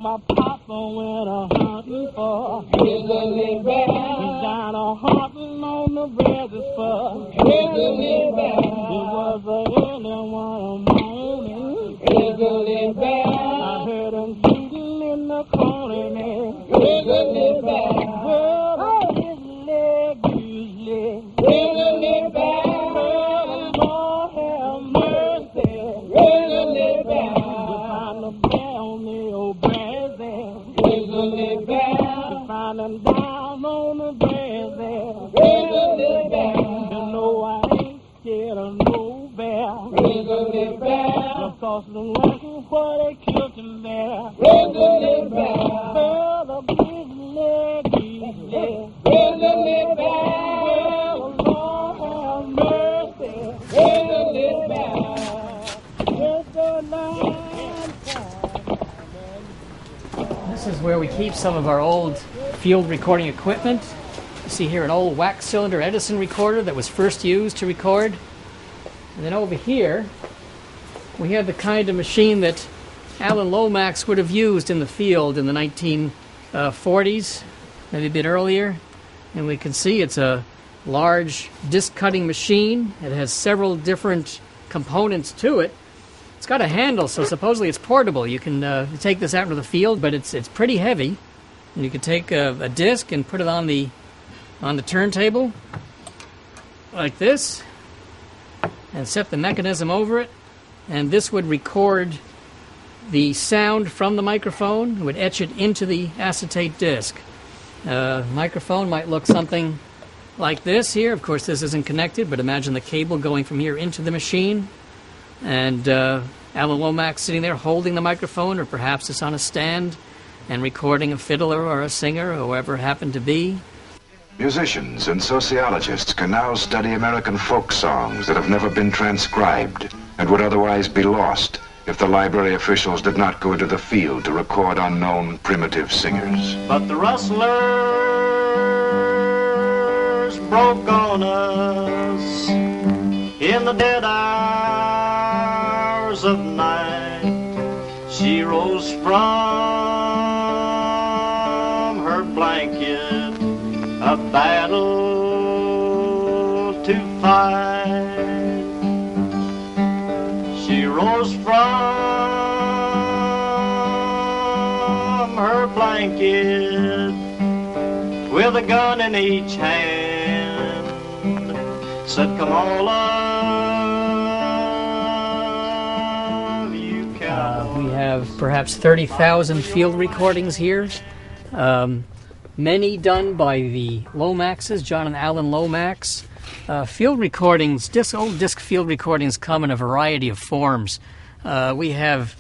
my papa went a-hunting for grizzly bear. He's down a-hunting on the register. Grizzly bear. It was early one morning. Grizzly bear. I heard him shooting in the corner. Grizzly bear. Well, his leg usually. Grizzly bear. Well, Lord have mercy. Grizzly bear. To find the bear on the old grass there. Grizzly bear. To find him down on the grass there. Grizzly bear. You know I ain't scared of no bear. Grizzly bear. Because the lucky where they killed him there. Grizzly bear. Well, the grizzly bear. Grizzly bear. Well, Lord have mercy. Grizzly bear. Just a night time. This is where we keep some of our old field recording equipment. You see here an old wax cylinder Edison recorder that was first used to record. And then over here, we have the kind of machine that Alan Lomax would have used in the field in the 1940s, maybe a bit earlier. And we can see it's a large disc cutting machine. It has several different components to it. It's got a handle, so supposedly it's portable. You can take this out into the field, but it's pretty heavy. And you can take a disc and put it on the turntable like this and set the mechanism over it, and this would record the sound from the microphone. It would etch it into the acetate disc. Microphone might look something like this here. Of course, this isn't connected, but imagine the cable going from here into the machine, and Alan Lomax sitting there holding the microphone, or perhaps it's on a stand and recording a fiddler or a singer or whoever it happened to be. Musicians and sociologists can now study American folk songs that have never been transcribed and would otherwise be lost if the library officials did not go into the field to record unknown primitive singers. But the rustlers broke on us in the dead hours of night. She rose from her blanket, a battle to fight. She rose from her blanket with a gun in each hand, said, "Come all of you cowboys." We have perhaps 30,000 field recordings here. Many done by the Lomaxes, John and Alan Lomax. Field recordings, old disc field recordings come in a variety of forms. We have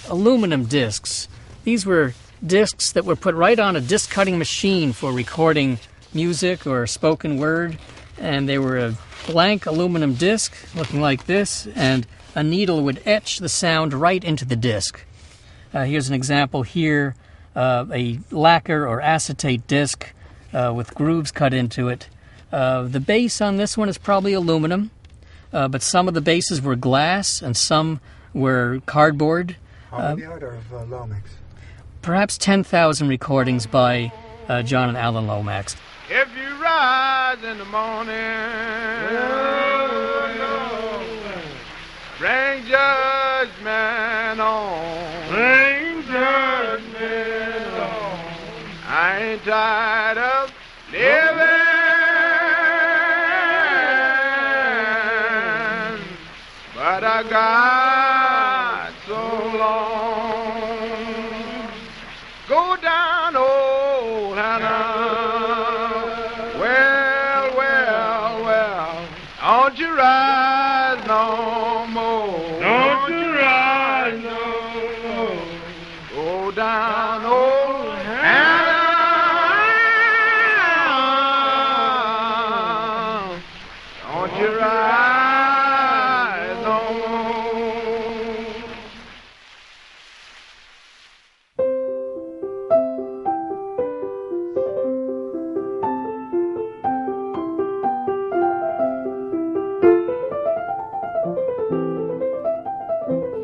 aluminum discs. These were discs that were put right on a disc cutting machine for recording music or spoken word. And they were a blank aluminum disc looking like this, and a needle would etch the sound right into the disc. Here's an example here. A lacquer or acetate disc with grooves cut into it. The base on this one is probably aluminum, but some of the bases were glass and some were cardboard. How many are there of Lomax? Perhaps 10,000 recordings by John and Alan Lomax. If you rise in the morning, bring judgment on. Bring judgment on. I ain't tired of living, but I got so long. Go down, old Hannah. Well, don't you rise no more. Don't you rise no more. Go down, old Hannah. Don't you rise no more.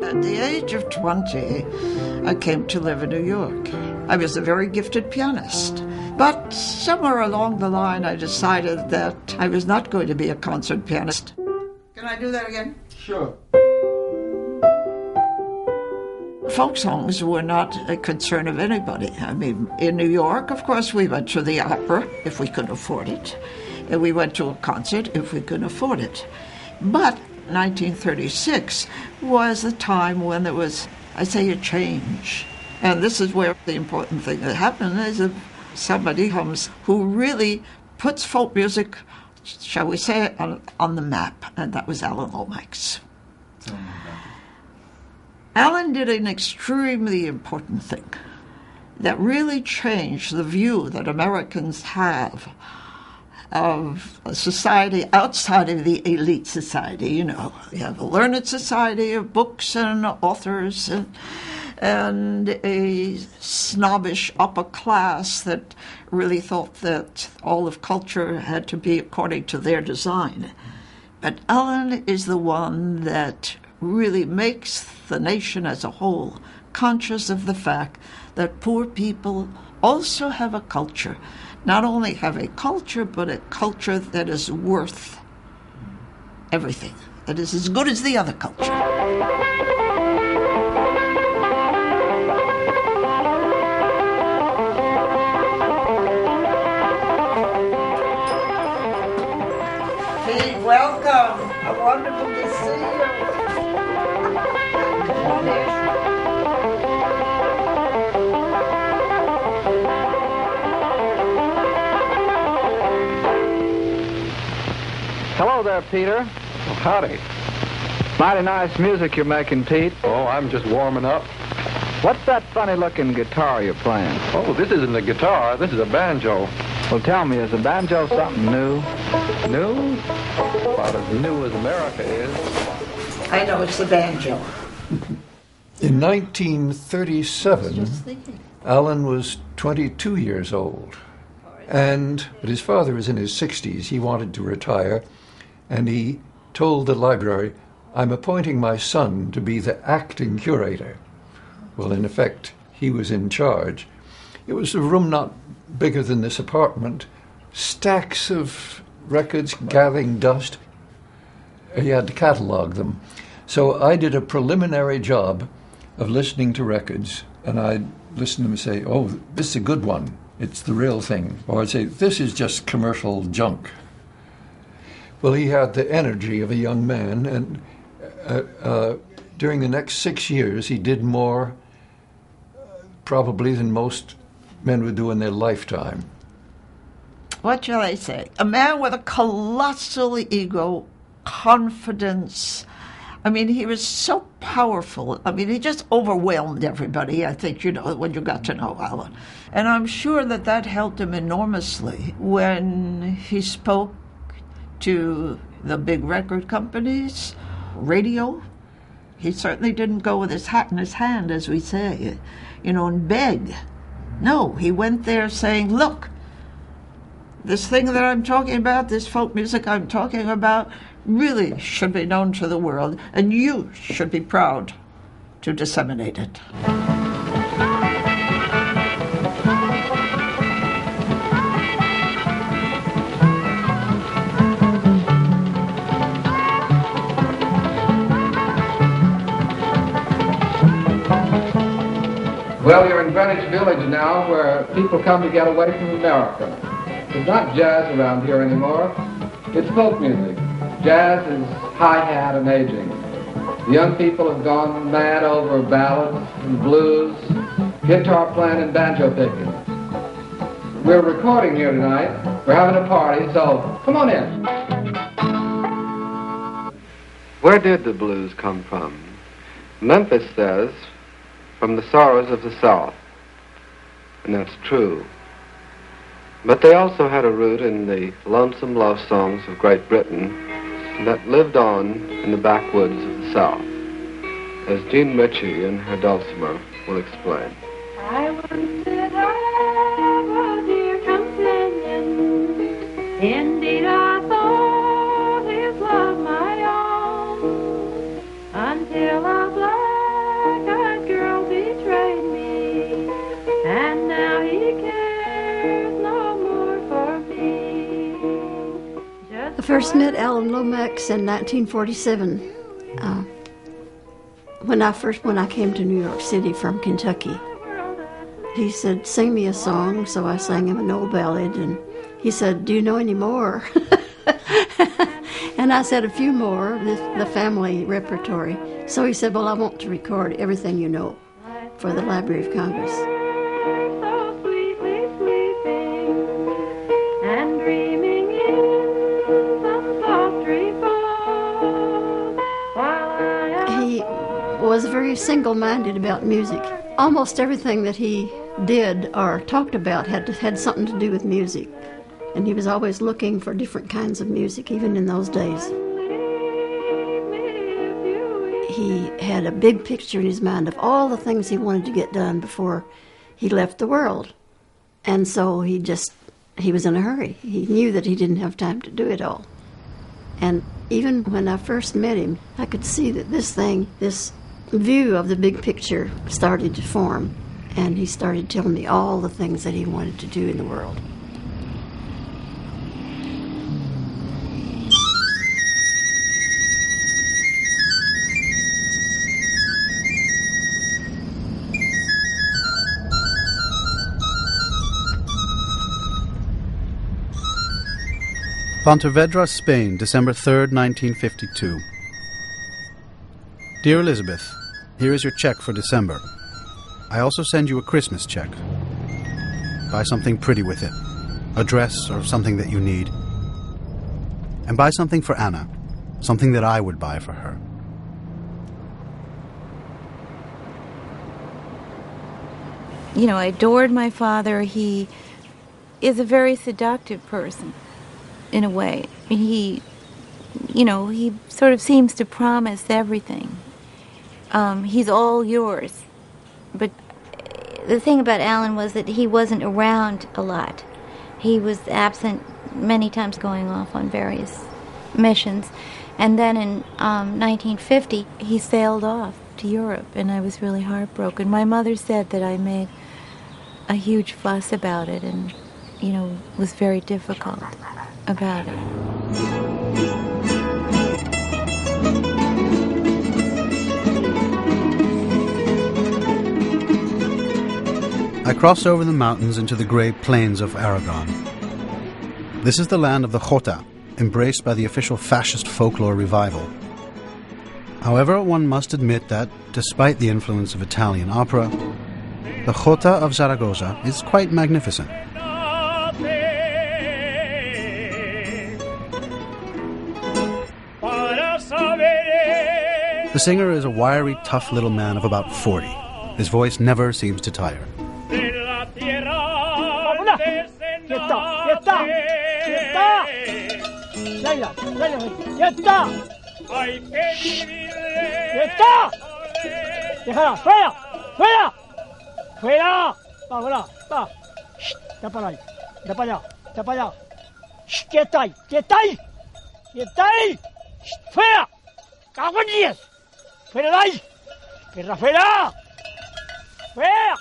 At the age age of 20, I came to live in New York. I was a very gifted pianist. But somewhere along the line, I decided that I was not going to be a concert pianist. Can I do that again? Sure. Folk songs were not a concern of anybody. I mean, in New York, of course, we went to the opera if we could afford it. And we went to a concert if we could afford it. But 1936 was a time when there was, I say, a change. And this is where the important thing that happened is if somebody comes who really puts folk music, shall we say, on the map. And that was Alan Lomax. Alan did an extremely important thing that really changed the view that Americans have of a society outside of the elite society. You know, you have a learned society of books and authors and a snobbish upper class that really thought that all of culture had to be according to their design. But Alan is the one that really makes the nation as a whole conscious of the fact that poor people also have a culture. Not only have a culture, but a culture that is worth everything, that is as good as the other culture. Pete, welcome. Wonderful to see you. Come on in. Hello there, Peter. Oh, howdy. Mighty nice music you're making, Pete. Oh, I'm just warming up. What's that funny-looking guitar you're playing? Oh, this isn't a guitar. This is a banjo. Well, tell me, is the banjo something new? New? About as new as America is. I know it's the banjo. In 1937, Alan was 22 years old. But his father was in his 60s. He wanted to retire. And he told the library, I'm appointing my son to be the acting curator. Well, in effect, he was in charge. It was a room not bigger than this apartment, stacks of records gathering dust. He had to catalog them. So I did a preliminary job of listening to records, and I'd listen to them and say, oh, this is a good one. It's the real thing. Or I'd say, this is just commercial junk. Well, he had the energy of a young man, and during the next 6 years, he did more probably than most men would do in their lifetime. What shall I say? A man with a colossal ego, confidence. I mean, he was so powerful. I mean, he just overwhelmed everybody, I think, when you got to know Alan. And I'm sure that helped him enormously when he spoke to the big record companies, radio. He certainly didn't go with his hat in his hand, as we say, and beg. No, he went there saying, look, this thing that I'm talking about, this folk music I'm talking about, really should be known to the world, and you should be proud to disseminate it. Well, you're in Greenwich Village now, where people come to get away from America. It's not jazz around here anymore. It's folk music. Jazz is hi-hat and aging. The young people have gone mad over ballads and blues, guitar playing and banjo picking. We're recording here tonight. We're having a party, so come on in. Where did the blues come from? Memphis says, from the sorrows of the South. And that's true. But they also had a root in the lonesome love songs of Great Britain that lived on in the backwoods of the South, as Jean Ritchie in her dulcimer will explain. I once did have a dear companion. Indeed, I thought his love my own, until a black first met Alan Lomax in 1947 when I came to New York City from Kentucky. He said, "Sing me a song," so I sang him an old ballad, and he said, "Do you know any more?" And I said a few more, the family repertory. So he said, "Well, I want to record everything you know for the Library of Congress." So sweetly sleeping and dreaming in some soft repose, while He was very single-minded about music. Almost everything that he did or talked about had something to do with music. And he was always looking for different kinds of music, even in those days. He had a big picture in his mind of all the things he wanted to get done before he left the world. And so he was in a hurry. He knew that he didn't have time to do it all. And even when I first met him, I could see that this view of the big picture started to form. And he started telling me all the things that he wanted to do in the world. Pontevedra, Spain, December 3rd, 1952. Dear Elizabeth, here is your check for December. I also send you a Christmas check. Buy something pretty with it, a dress or something that you need. And buy something for Anna, something that I would buy for her. You know, I adored my father. He is a very seductive person, in a way. He sort of seems to promise everything. He's all yours. But the thing about Alan was that he wasn't around a lot. He was absent many times, going off on various missions. And then in 1950, he sailed off to Europe, and I was really heartbroken. My mother said that I made a huge fuss about it and, was very difficult about it. I cross over the mountains into the grey plains of Aragon. This is the land of the Jota, embraced by the official fascist folklore revival. However, one must admit that, despite the influence of Italian opera, the Jota of Zaragoza is quite magnificent. The singer is a wiry, tough little man of about 40. His voice never seems to tire. ¡Déjala! ¡Fuera! ¡Fuera! ¡Fuera! ¡Va, fuera! ¡Va! ¡Ya para ahí! ¡Ya para allá! ¡Ya para allá! ¡Quieta ahí! ¡Quieta ahí! ¡Quieta ahí! ¡Fuera! ¡Cago en 10! ¡Fuera de ahí! ¡Fuera, fuera! ¡Fuera!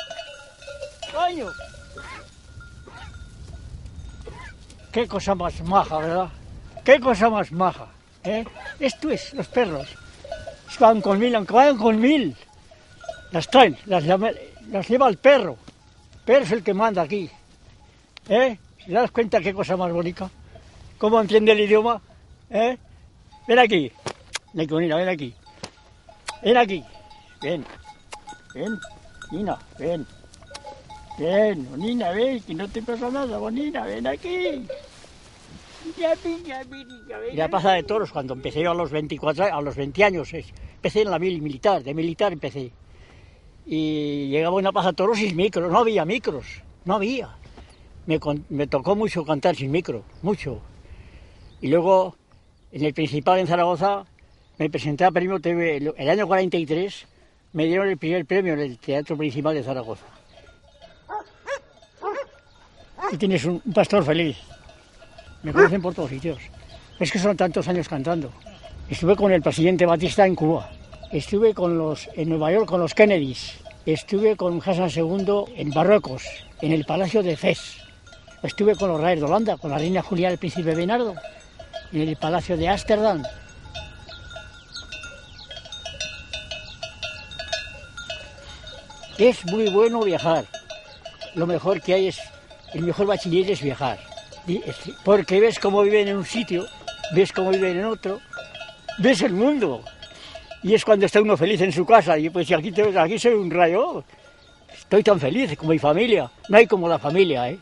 ¡Coño! ¡Qué cosa más maja, ¿verdad? ¡Qué cosa más maja! Esto es, los perros. Van con 1000, aunque vayan con 1000. Las traen, las lleva el perro. El perro es el que manda aquí. ¿Se das cuenta qué cosa más bonita? ¿Cómo entiende el idioma? Ven aquí. Nina, ven aquí. Ven aquí. Ven. Ven. Nina, ven. Ven, Nina, ven, que no te pasa nada, Nina, ven aquí. La plaza de toros, cuando empecé yo a los 20 años, empecé en la militar, de militar empecé. Y llegaba a una plaza de toros sin micro, no había micros, no había. Me tocó mucho cantar sin micro, mucho. Y luego, en el Principal en Zaragoza, me presenté a Premio TV, el año 43, me dieron el primer premio en el Teatro Principal de Zaragoza. Y tienes un pastor feliz. Me conocen por todos sitios. Es que son tantos años cantando. Estuve con el presidente Batista en Cuba. Estuve en Nueva York con los Kennedys. Estuve con Hassan II en Marruecos, en el Palacio de Fez. Estuve con los reyes de Holanda, con la reina Julia y el príncipe Bernardo. en el Palacio de Ámsterdam. Es muy bueno viajar. Lo mejor que hay es, el mejor bachiller es viajar. Porque ves cómo viven en un sitio, ves cómo viven en otro, ves el mundo. Y es cuando está uno feliz en su casa. Y pues aquí soy un rayo. Estoy tan feliz con mi familia. No hay como la familia, ¿eh?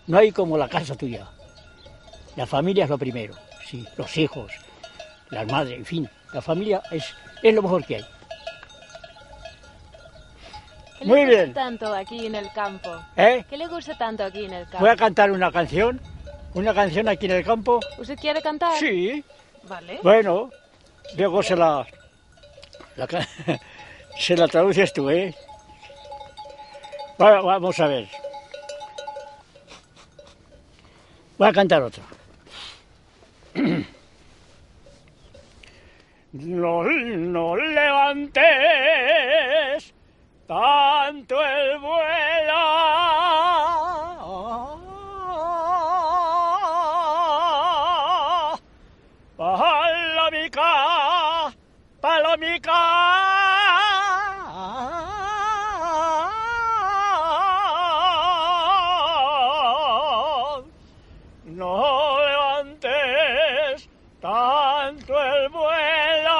No hay como la casa tuya. La familia es lo primero, sí. Los hijos, las madres, en fin. La familia es lo mejor que hay. ¿Qué Muy le bien. gusta tanto aquí en el campo? ¿Eh? ¿Qué le gusta tanto aquí en el campo? Voy a cantar una canción aquí en el campo. ¿Usted quiere cantar? Sí. Vale. Bueno, luego se la traduces tú, ¿eh? Vamos a ver. Voy a cantar otra. No levantes tanto el vuelo, palomica, no levantes tanto el vuelo,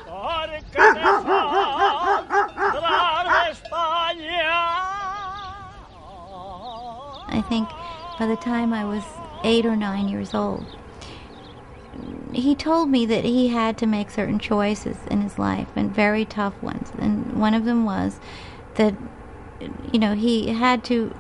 porque te saldrás de España. I think by the time I was 8 or 9 years old, he told me that he had to make certain choices in his life, and very tough ones. And one of them was that, he had to,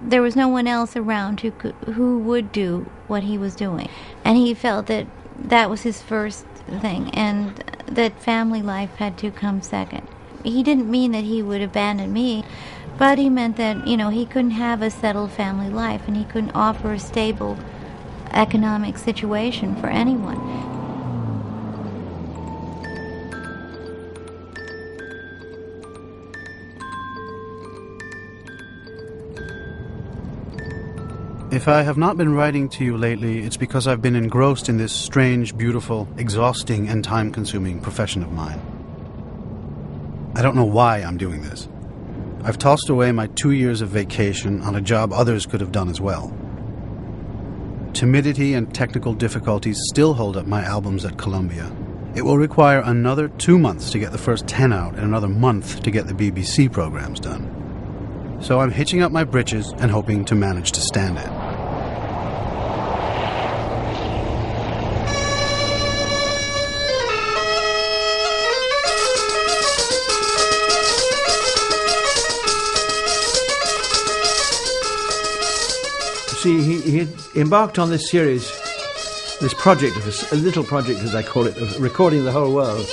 there was no one else around who would do what he was doing. And he felt that that was his first thing, and that family life had to come second. He didn't mean that he would abandon me, but he meant that, he couldn't have a settled family life, and he couldn't offer a stable economic situation for anyone. If I have not been writing to you lately, it's because I've been engrossed in this strange, beautiful, exhausting, and time-consuming profession of mine. I don't know why I'm doing this. I've tossed away my 2 years of vacation on a job others could have done as well. Timidity and technical difficulties still hold up my albums at Columbia. It will require another 2 months to get the first 10 out and another month to get the BBC programs done. So I'm hitching up my britches and hoping to manage to stand it. See, he had embarked on this series, this project, a little project as I call it, of recording the whole world.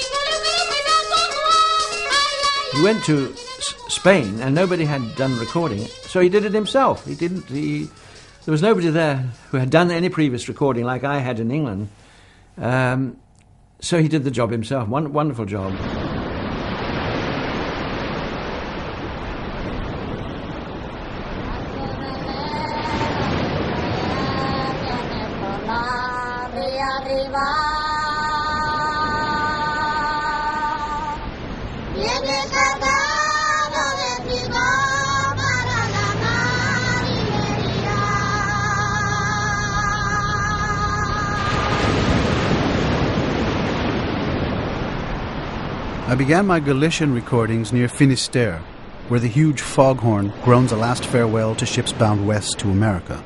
He went to Spain and nobody had done recording it, so he did it himself. There was nobody there who had done any previous recording like I had in England. So he did the job himself. Wonderful job. I began my Galician recordings near Finisterre, where the huge foghorn groans a last farewell to ships bound west to America.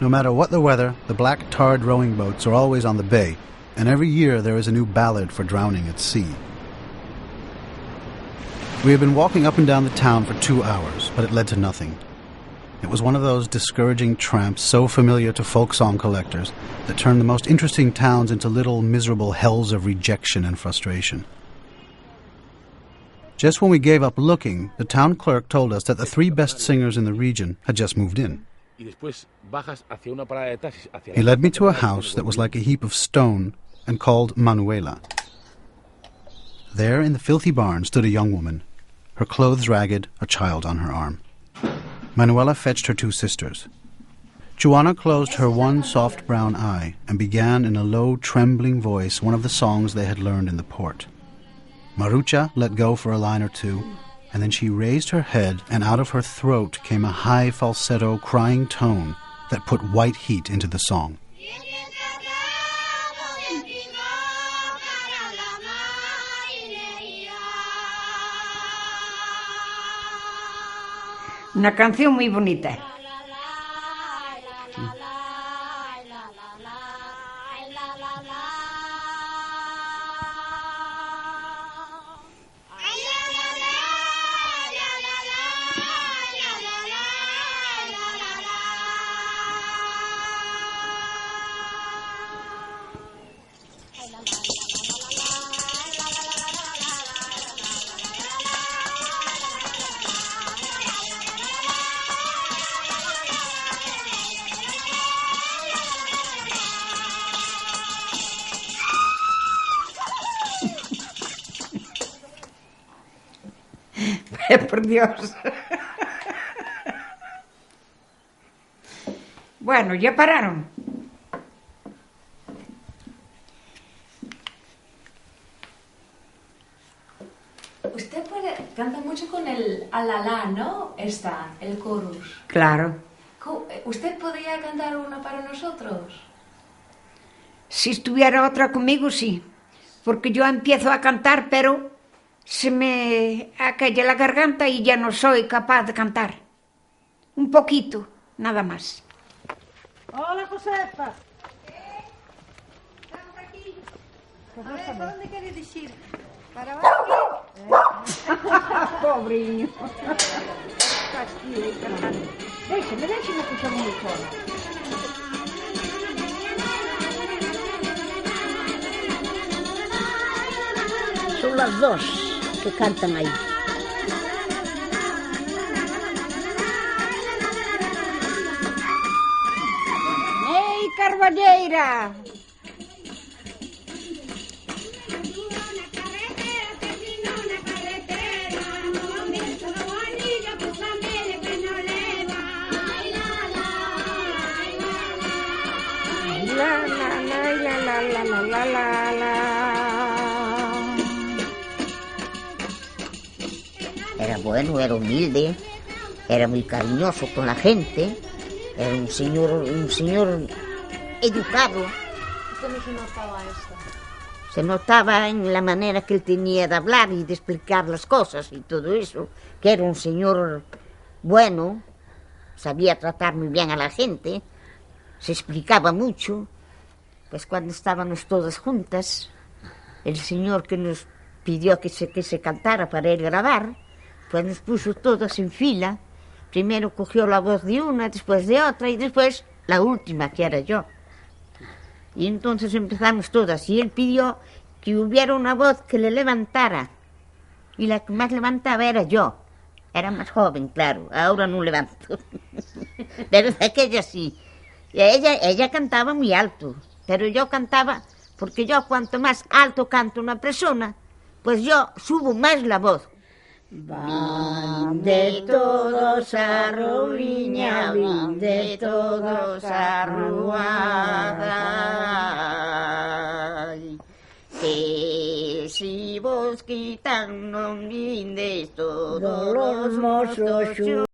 No matter what the weather, the black tarred rowing boats are always on the bay, and every year there is a new ballad for drowning at sea. We had been walking up and down the town for 2 hours, but it led to nothing. It was one of those discouraging tramps so familiar to folk song collectors that turn the most interesting towns into little miserable hells of rejection and frustration. Just when we gave up looking, the town clerk told us that the 3 best singers in the region had just moved in. He led me to a house that was like a heap of stone and called Manuela. There in the filthy barn stood a young woman. her clothes ragged, a child on her arm. Manuela fetched her 2 sisters. Juana closed her one soft brown eye and began in a low, trembling voice one of the songs they had learned in the port. Marucha let go for a line or 2, and then she raised her head, and out of her throat came a high falsetto crying tone that put white heat into the song. Una canción muy bonita. Por Dios. Bueno, ya pararon. Usted canta mucho con el alalá, ¿no? El chorus. Claro. ¿Usted podría cantar una para nosotros? Si estuviera otra conmigo, sí. Porque yo empiezo a cantar, pero se me acalla la garganta y ya no soy capaz de cantar. Un poquito, nada más. Hola, Josefa. A ver, ¿por dónde quieres ir? ¿Para abajo? Pobreño. Déjeme escuchar mucho. Son las 2 que cantan ahí. ¡Ey, Carballeira! Era bueno, era humilde, era muy cariñoso con la gente, era un señor educado. ¿Cómo se notaba esto? Se notaba en la manera que él tenía de hablar y de explicar las cosas y todo eso, que era un señor bueno, sabía tratar muy bien a la gente, se explicaba mucho. Pues cuando estábamos todas juntas, el señor que nos pidió que se cantara para él grabar, pues nos puso todas en fila. Primero cogió la voz de una, después de otra y después la última, que era yo. Y entonces empezamos todas y él pidió que hubiera una voz que le levantara. Y la que más levantaba era yo. Era más joven, claro, ahora no levanto. Pero de aquella sí. Y ella cantaba muy alto. Pero yo cantaba, porque yo cuanto más alto canta una persona, pues yo subo más la voz. Van de todos a Ruiña, van de todos a Ruada. Que si vos quitan no vindes todos los mozos.